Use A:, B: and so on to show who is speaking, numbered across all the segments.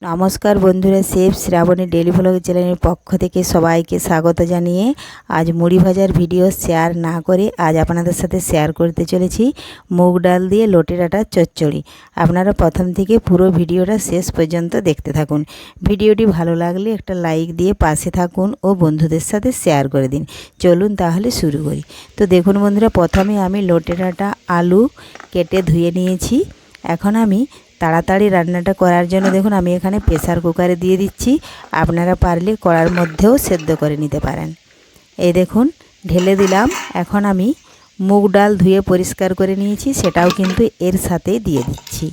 A: नमस्कार बंधुरा chef Shravani daily vlog channel पक्ष থেকে সবাইকে স্বাগত জানিয়ে আজ মুড়ি ভাজার ভিডিও শেয়ার না করে আজ আপনাদের সাথে শেয়ার করতে চলেছি মুগ ডাল দিয়ে লোটে ডাঁটা চচ্চড়ি। আপনারা প্রথম থেকে পুরো ভিডিওটা শেষ পর্যন্ত দেখতে থাকুন। ভিডিওটি ভালো লাগলে একটা লাইক দিয়ে পাশে থাকুন ও বন্ধুদের সাথে শেয়ার করে দিন। চলুন তাহলে শুরু করি। তো দেখুন বন্ধুরা, প্রথমে আমি লোটে ডাঁটা আলু কেটে ধুয়ে নিয়েছি। এখন আমি তাড়াতাড়ি রান্নাটা করার জন্য দেখুন আমি এখানে প্রেসার কুকারে দিয়ে দিচ্ছি। আপনারা পারলে কড়ার মধ্যেও সেদ্ধ করে নিতে পারেন। এই দেখুন ঢেলে দিলাম। এখন আমি মুগ ডাল ধুয়ে পরিষ্কার করে নিয়েছি, সেটাও কিন্তু এর সাথেই দিয়ে দিচ্ছি।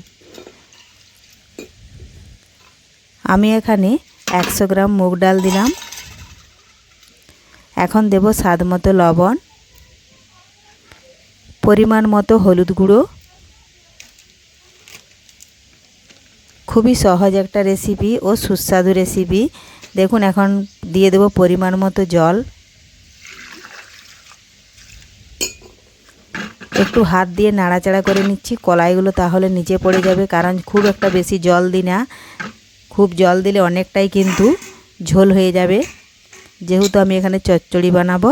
A: আমি এখানে 100 গ্রাম মুগ ডাল দিলাম। এখন দেব স্বাদ মতো লবণ, পরিমাণ মতো হলুদ গুঁড়ো। খুবই সহজ একটা রেসিপি ও সুস্বাদু রেসিপি। দেখুন এখন দিয়ে দেব পরিমাণ মতো জল। একটু হাত দিয়ে নাড়াচাড়া করে নিচ্ছি, কলাইগুলো তাহলে নিচে পড়ে যাবে, কারণ খুব একটা বেশি জল দিই না। খুব জল দিলে অনেকটাই কিন্তু ঝোল হয়ে যাবে। যেহেতু আমি এখানে চচ্চড়ি বানাবো,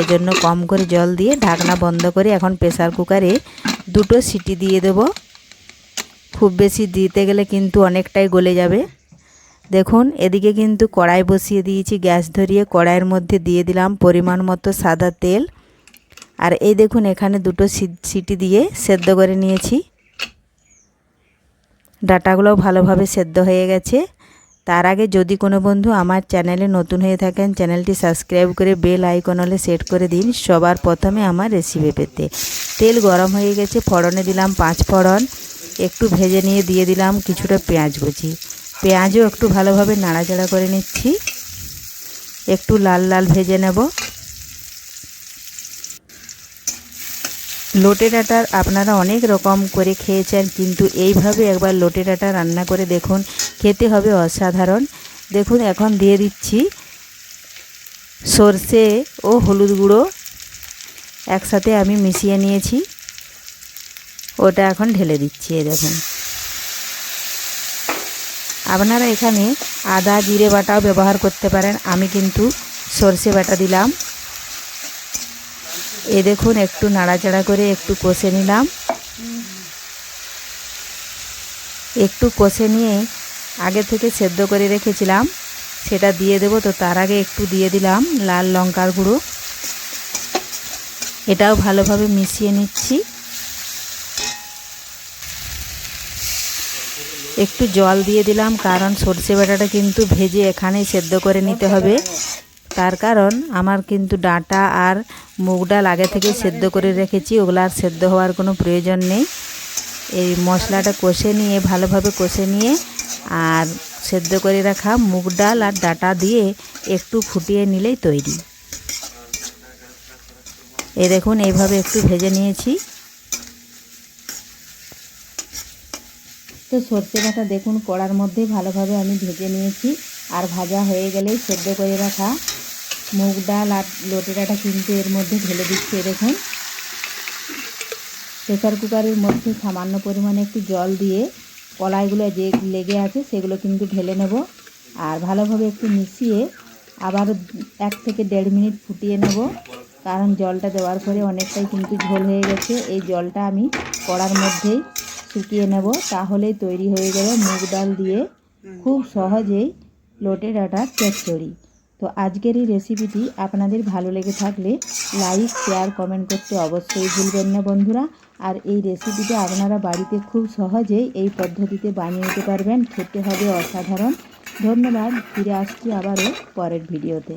A: এজন্য কম করে জল দিয়ে ঢাকনা বন্ধ করে এখন প্রেসার কুকারে 2টো সিটি দিয়ে দেব। খুব বেশি দিতে গেলে কিন্তু অনেকটাই গলে যাবে। দেখুন এদিকে কিন্তু কড়াই বসিয়ে দিয়েছি গ্যাস ধরিয়ে। কড়াইয়ের মধ্যে দিয়ে দিলাম পরিমাণ মতো সাদা তেল। আর এই দেখুন এখানে 2টো সিটি দিয়ে সেদ্ধ করে নিয়েছি। ডাঁটাগুলো ভালোভাবে সেদ্ধ হয়ে গেছে। তার আগে যদি কোনো বন্ধু আমার চ্যানেলে নতুন হয়ে থাকেন, চ্যানেলটি সাবস্ক্রাইব করে বেল আইকন হলে সেট করে দিন সবার প্রথমে আমার রেসিপি পেতে। তেল গরম হয়ে গেছে, ফোড়নে দিলাম 5 ফোড়ন। একটু ভেজে নিয়ে দিয়ে দিলাম কিছুটা পেঁয়াজ কুচি। পেঁয়াজও একটু ভালোভাবে নাড়াচাড়া করে নিচ্ছি, একটু লাল লাল ভেজে নেব। লোটে ডাঁটার আপনারা অনেক রকম করে খেয়েছেন, কিন্তু এইভাবে একবার লোটে ডাঁটা রান্না করে দেখুন, খেতে হবে অসাধারণ। দেখুন এখন দিয়ে দিচ্ছি সরষে ও হলুদ গুঁড়ো একসাথে আমি মিশিয়ে নিয়েছি, ওটা এখন ঢেলে দিচ্ছি। দেখুন আপনারা এখানে আদা জিরে বাটাও ব্যবহার করতে পারেন, আমি কিন্তু সরষে বাটা দিলাম। এই দেখুন একটু নাড়াচাড়া করে একটু কষে নিলাম। একটু কষে নিয়ে আগে থেকে সেদ্ধ করে রেখেছিলাম সেটা দিয়ে দেব। তো তার আগে একটু দিয়ে দিলাম লাল লঙ্কার গুঁড়ো। এটাও ভালোভাবে মিশিয়ে নিচ্ছি। একটু জল দিয়ে দিলাম, কারণ সরষে বাটাটা কিন্তু ভেজে এখানেই সেদ্ধ করে নিতে হবে। তার কারণ আমার কিন্তু ডাঁটা আর মুগ ডাল আগে থেকে সেদ্ধ করে রেখেছি, ওগুলো আর সেদ্ধ হওয়ার কোনো প্রয়োজন নেই। এই মশলাটা কষে নিয়ে ভালোভাবে কষে নিয়ে আর সেদ্ধ করে রাখা মুগ ডাল আর ডাঁটা দিয়ে একটু ফুটিয়ে নিলেই তৈরি। এই দেখুন এইভাবে একটু ভেজে নিয়েছি। তো সরষে বাটা দেখুন কড়ার মধ্যে ভালোভাবে আমি ভেজে নিয়েছি। আর ভাজা হয়ে গেলেই সেদ্ধ করে রাখা মুগ ডাল আর লোটে ডাঁটা কিন্তু এর মধ্যে ঢেলে দিচ্ছি। দেখুন প্রেসার কুকারের মধ্যে সামান্য পরিমাণে একটু জল দিয়ে কলাইগুলো যে লেগে আছে সেগুলো কিন্তু ঢেলে নেব। আর ভালোভাবে একটু মিশিয়ে আবার 1 থেকে 1.5 মিনিট ফুটিয়ে নেব, কারণ জলটা দেওয়ার পরে অনেকটাই কিন্তু ঝোল হয়ে গেছে। এই জলটা আমি কড়ার মধ্যেই শুকিয়ে নেব, তাহলেই তৈরি হয়ে যাবে মুগ ডাল দিয়ে খুব সহজেই লোটে ডাঁটার চচ্চড়ি। তো আজকের এই রেসিপিটি আপনাদের ভালো লেগে থাকলে লাইক শেয়ার কমেন্ট করতে অবশ্যই ভুলবেন না বন্ধুরা। আর এই রেসিপিটা আপনারা বাড়িতে খুব সহজেই এই পদ্ধতিতে বানিয়ে নিতে পারবেন, খেতে হবে অসাধারণ। ধন্যবাদ, ফিরে আসছি আবারও পরের ভিডিওতে।